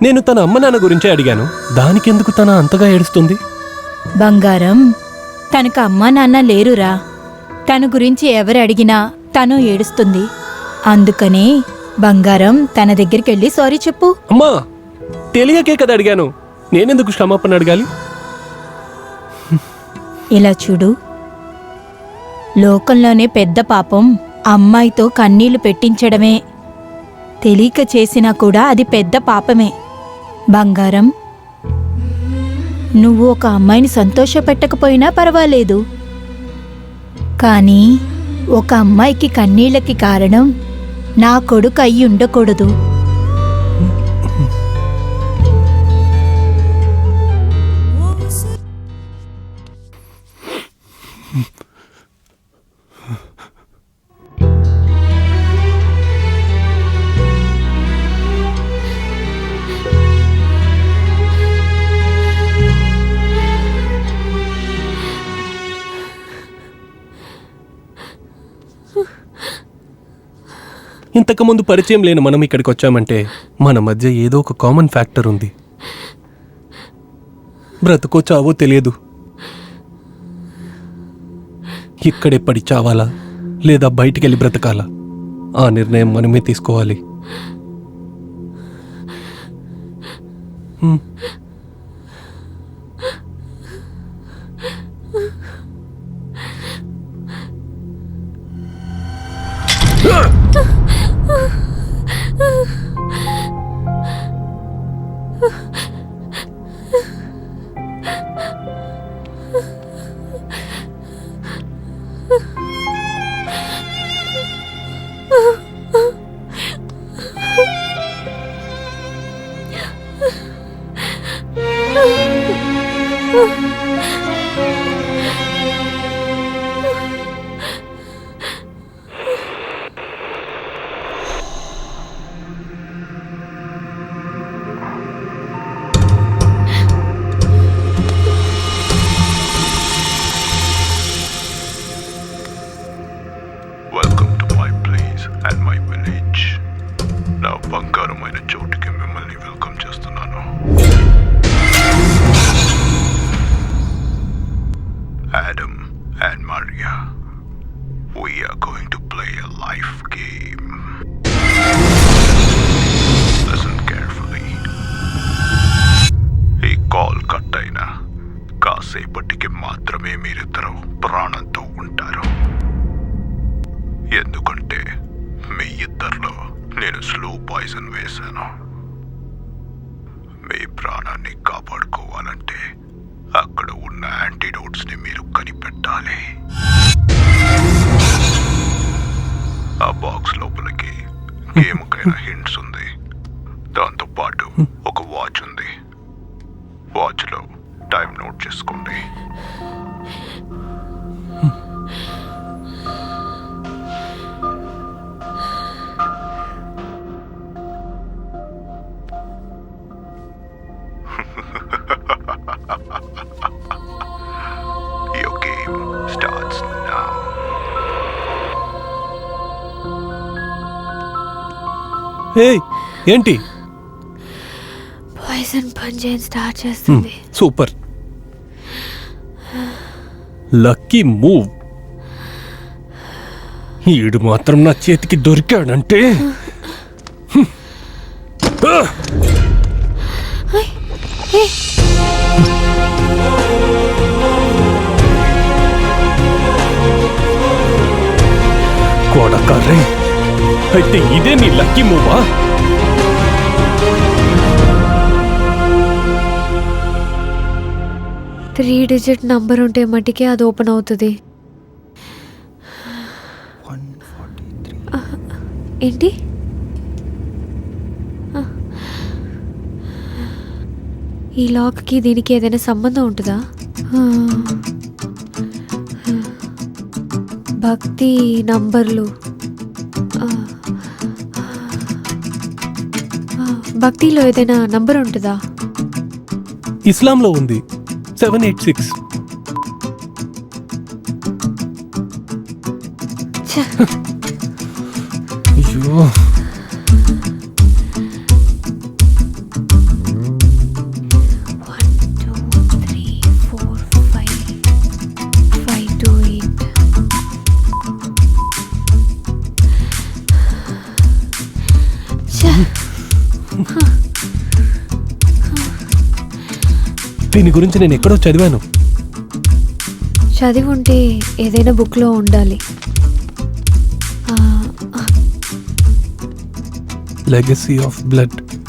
నేను తన అమ్మ నాన్న గురించే అడిగాను. దానికెందుకు తన అంతగా ఏడుస్తుంది? బంగారం, తనకు అమ్మా నాన్న లేరురా. తన గురించి ఎవరు అడిగినా తను ఏడుస్తుంది. అందుకనే బంగారం తన దగ్గరికెళ్ళి సారీ చెప్పు. అమ్మా, తెలియకే కదా అడిగాను. నేనెందుకు క్షమాపణ అడగాలి? ఇలా చూడు, లోకంలోనే పెద్ద పాపం అమ్మాయితో కన్నీళ్లు పెట్టించడమే. తెలియక చేసినా కూడా అది పెద్ద పాపమే. బంగారం, నువ్వు ఒక అమ్మాయిని సంతోషపెట్టకపోయినా పర్వాలేదు, కానీ ఒక అమ్మాయికి కన్నీళ్ళకి కారణం నా కొడుకు అయి ఉండకూడదు. ఇంతకుముందు పరిచయం లేని మనం ఇక్కడికి వచ్చామంటే మన మధ్య ఏదో ఒక కామన్ ఫ్యాక్టర్ ఉంది. బ్రతుకో చావో తెలియదు. ఇక్కడే పడి చావాలా లేదా బయటికెళ్ళి బ్రతకాలా, ఆ నిర్ణయం మనమే తీసుకోవాలి. Welcome to my place and my village. నా బంగారమైన చోటుకి మిమ్మల్ని వెల్కమ్ చేస్తున్నాను. Adam and Maria, we are going to play a life game. Listen carefully. ఈ కాల్ కట్ అయినా కాసేపటికి మాత్రమే మీరిద్దరూ ప్రాణంతో ఉంటారు. ఎందుకంటే మీ ఇద్దరిలో నేను స్లో పాయిజన్ వేశాను. మీ ప్రాణాన్ని కాపాడుకోవాలంటే అక్కడ ఉన్న యాంటీడోట్స్ ని మీరు కనిపెట్టాలి. ఆ బాక్స్ లోపలికి గేమ్కైనా హింట్స్ ఉంది. దాంతో పాటు ఒక వాచ్ ఉంది. వాచ్లో టైం నోట్ చేసుకోండి. Your game starts now. ఏయ్, ఏంటి? పాయిజన్ పనిచేయని స్టార్ట్ చేస్తుంది. Super, lucky move. ఈడు మాత్రం నా చేతికి దొరికాడంటే కొడకారే, అయితే ఇదే నీ lucky Muvva? Three digit number ఉంటే మట్టికే అది ఓపెన్ అవుతుంది. ఏంటి? ఈ లాక్కి దీనికి ఏదైనా సంబంధం ఉంటుందా? భక్తి నంబర్లు, భక్తిలో ఏదైనా నంబర్ ఉంటుందా? ఇస్లాంలో ఉంది 786. అయ్యో, దీని గురించి నేను ఎక్కడో చదివాను. చదివి ఉంటే ఏదైనా బుక్లో ఉండాలి. Legacy of blood.